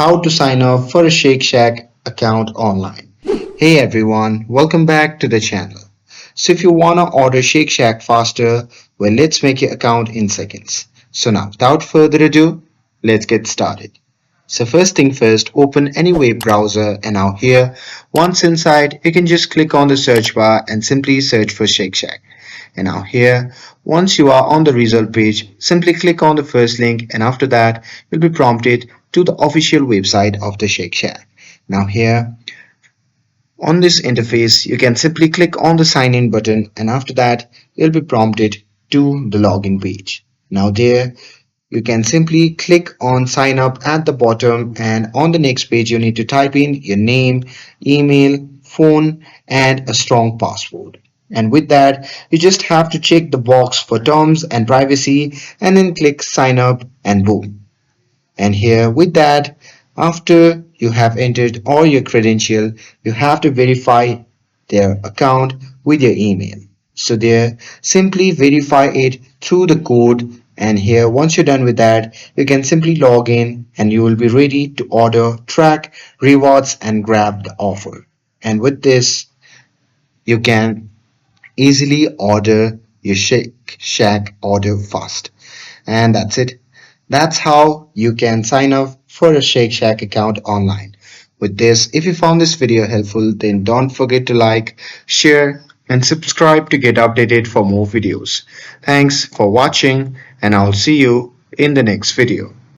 how to sign up for a Shake Shack account online. Hey everyone, welcome back to the channel. So if you wanna order Shake Shack faster, well let's make your account in seconds. So now without further ado, let's get started. So first thing first, open any web browser and now here, once inside, you can just click on the search bar and simply search for Shake Shack. And now here, once you are on the result page, simply click on the first link and after that, you'll be prompted to the official website of the Shake Shack. Now here, on this interface, you can simply click on the sign in button and after that, you'll be prompted to the login page. Now there, you can simply click on sign up at the bottom and on the next page you need to type in your name, email, phone and a strong password. And with that, you just have to check the box for terms and privacy and then click sign up and boom. And here with that, after you have entered all your credential, you have to verify their account with your email. So there, simply verify it through the code and here once you're done with that, you can simply log in and you will be ready to order, track, rewards and grab the offer. And with this, you can easily order your Shake Shack order fast. And that's it. That's how you can sign up for a Shake Shack account online. With this, if you found this video helpful, then don't forget to like, share, and subscribe to get updated for more videos. Thanks for watching, and I'll see you in the next video.